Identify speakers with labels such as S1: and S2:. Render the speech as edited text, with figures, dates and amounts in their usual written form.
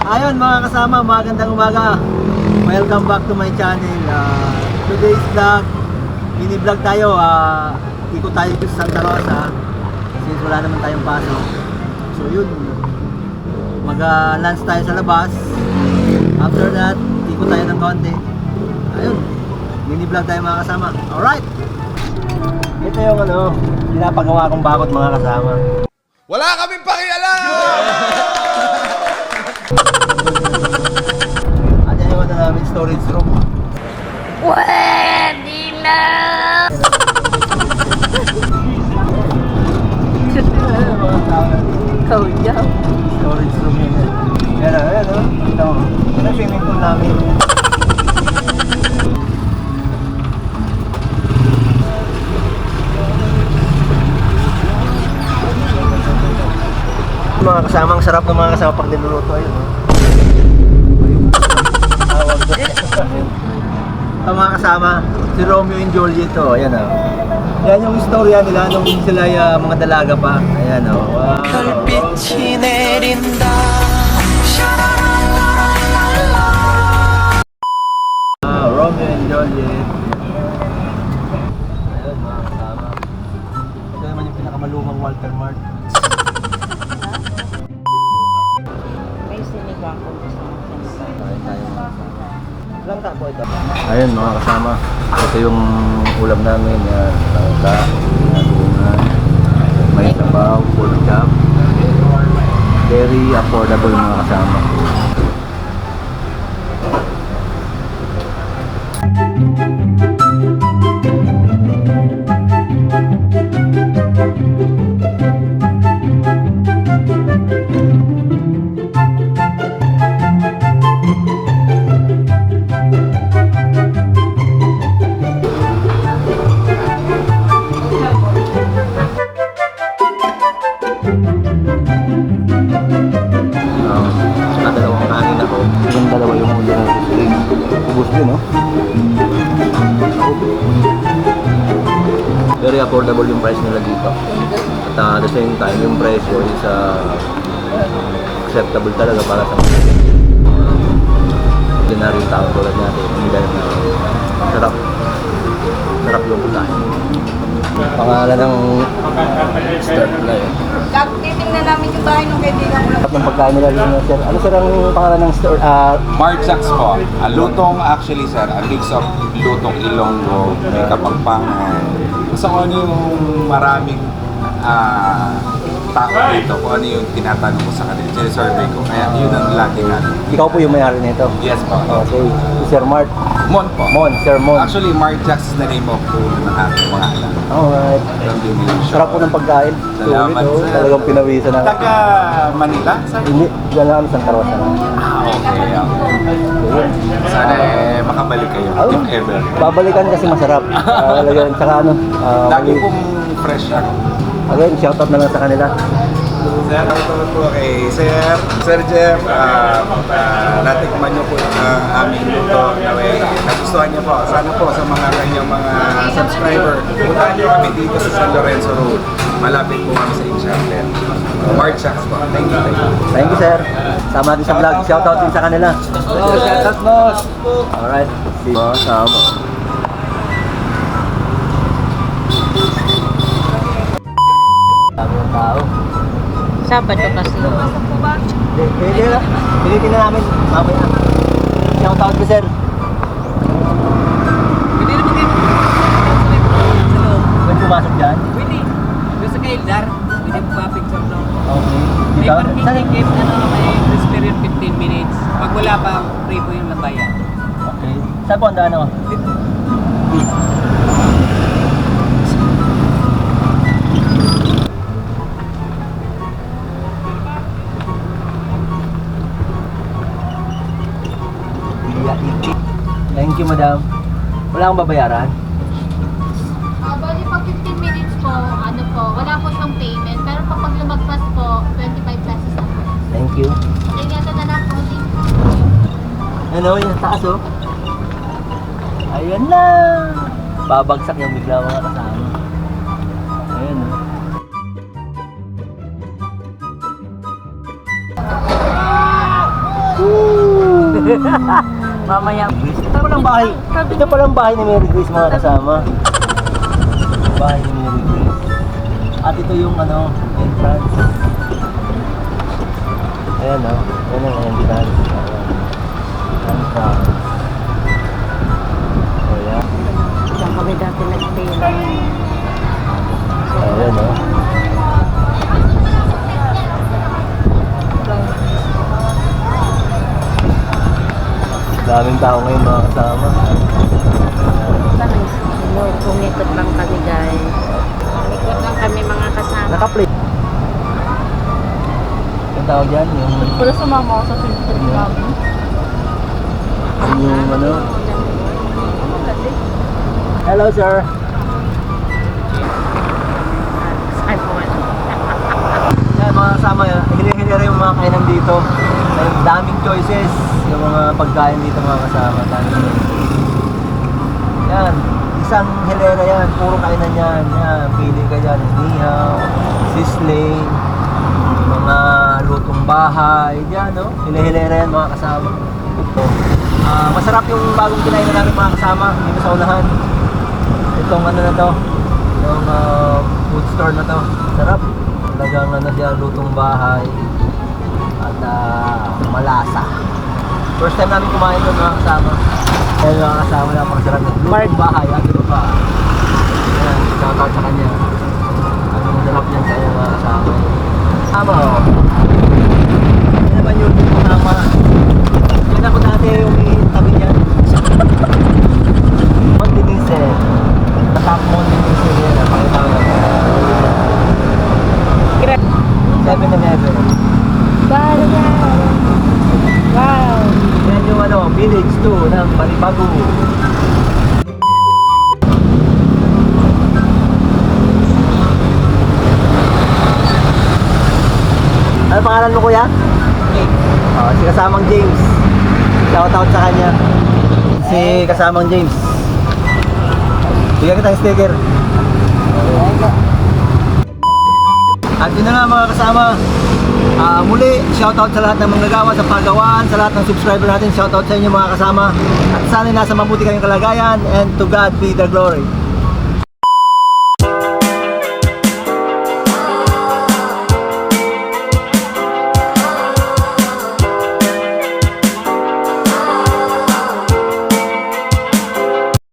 S1: Ayun mga kasama, magandang umaga. Welcome back to my channel. Today's vlog, mini vlog tayo. Ikot tayo sa Santa Rosa since wala naman tayong pasok. So yun, mag-lunch tayo sa labas. After that, ikot tayo ng konti. Ayun, mini vlog tayo mga kasama. Alright! Ito yung pinapagawa kong bakod mga kasama.
S2: Wala kaming pakialam!
S1: At yan yung namin storage room.
S3: Pwede na! Ikaw dyan.
S1: Storage room yun. Yan o. Ito ang swimming pool namin. Mga kasama, ang sarap ng mga kasama pag niluluto. Ayun o. Tawag ko. Ang mga kasama, si Romeo and Juliet o. Ayan o. Yan yung istorya nila nung sila mga dalaga pa. Ayan o. Wow.
S4: 별빛이 내린다.
S1: Romeo and Juliet. Ayun mga kasama. Ito naman yung pinakamalumang Walter Mart.
S3: May sinigang ko sa
S1: Ilang tapo ito? Ayun mga kasama. Ito yung ulam namin. Yan. Tangka, natungan, may sabaw, pork chop. Very affordable mga kasama. Dalawang kanin ako. Yung dalawa yung ulo na gusto rin. Ubus din, no? Very affordable yung price nila dito. At the same time, yung presyo is acceptable talaga para sa ordinary tao tulad natin. Hindi dahil na sarap. Sarap yung pagkain. Pangalan ng start na yun.
S3: Titingnan namin yung bahay ng kaibigan ko.
S1: Sarap ng pagkain nila rin, sir. Ano sir ang pangalan ng store?
S2: Mark Jacks po. Ang lutong actually sir, a mix of lutong Ilonggo, may kapampangan. Basta kung ano yung maraming tao dito, kung ano yung tinatanong ko sa kanila, sinisurvey ko. Kaya yun ang lagi natin.
S1: Ikaw po yung may-ari nito?
S2: Yes po.
S1: Okay. Si Sir Mart.
S2: Mon po.
S1: Mon, Sir Mon.
S2: Actually, Mark Jacks is the name of ng aking mga anak.
S1: Alright. Sarap po ng pagkain.
S2: Salamat,
S1: Sulit,
S2: sir.
S1: talagang pinawisan na.
S2: Taga Manila? Sir?
S1: Hindi, dyan lang kami Santa Rosa.
S2: Okay. Sana makabalik kayo.
S1: Oh,
S2: If ever.
S1: babalikan kasi masarap. Talagang, tsaka
S2: Lagi pong fresh ako.
S1: again, shoutout na lang sa kanila.
S2: Sir, shoutout po kay Sir Jeff. Natikman niyo po yung aming luto. Nagustuhan niyo po. Sana po sa mga kanyang mga subscriber. Puntahan niyo kami dito sa San Lorenzo Road. Malapit po kami sa Inchapel. Mark Jacks po. Thank you.
S1: Thank you, sir. Sama natin sa vlog. Shoutout din sa kanila.
S2: Shoutout boss.
S1: Alright. Sama. Dami ng tao.
S3: Sabado kasi.
S1: Pwede na. Pilitin na namin. Mamaya. Shoutout ko, sir.
S5: Pwede naman kayo sa loob.
S1: Pwede pumasok dyan?
S5: Pwede. Doon sa Kaildar, pwede magpa-picture no.
S1: Okay.
S5: May
S1: Ikaw?
S5: parking
S1: Saan?
S5: ticket, may grace period 15 minutes. Pag wala pa, free po yung nabayan.
S1: Okay. Saan po ang daan ako? Thank you, madam. Wala akong babayaran?
S6: Bali pag 15 minutes po, wala po siyang payment. Pero pag lumagpas po, 25 pesos na po.
S1: Thank you.
S6: Kaya ito na lang po.
S1: Ano, yung taas oh. Ayan na. Babagsak yung bigla mga kasama. Ayan oh.
S3: Mamaya.
S1: Ito palang bahay. Ito palang bahay ni Mary Grace mga kasama. Bahay ni Mary Grace. At ito yung ano, entrance. Ayan o. Ayan ang entrance. Entrance. Ayan.
S3: Saan kami dati nag-stay lang.
S1: Ayan o. Daming tao ngayon mga kasama.
S3: Kumikot lang kami guys. Kumikot lang kami mga kasama.
S1: Naka-plate. Ang tawag dyan, yung...
S6: Pero sumama ako sa film namin.
S1: Yung ano... Hello sir. Yan mga kasama, hili-hilira yung mga kainan dito. May daming choices yung mga pagkain dito mga kasama. Daming choices. Yan, isang hilera yan, puro kainan yan. Yan, pili ka dyan, nihaw, sisling, mga lutong bahay, yan no? Hili-hilera yan mga kasama. Masarap yung bagong kinain na namin mga kasama dito sa unahan. Itong ano na to, yung food store na to. Sarap. Talagang ano siya, lutong bahay at malasa. First time namin kumain doon mga kasama. Kaya mga kasama lang masarap na lutong bahay at ito pa. Ayan, shoutout sa kanya. Ano masarap niyan sa mga kasama. Tama o. Yan naman yung kasama. Yan ako dati yung tabi niyan. Montinise. Natap Montinise yan. Pakita ko lang. 7-Eleven.
S3: Wow!
S1: Yan yung ano, Village 2 ng Balibago. Ano pangalan mo kuya? James. Si kasamang James. Shoutout sa kanya. Si kasamang James. Bigyan kita ng sticker. At yun na nga mga kasama. Muli, shoutout sa lahat ng manggagawa sa paggawaan, sa lahat ng subscriber natin, shoutout sa inyo mga kasama. At sana nasa mabuti kayong kalagayan, and to God be the glory.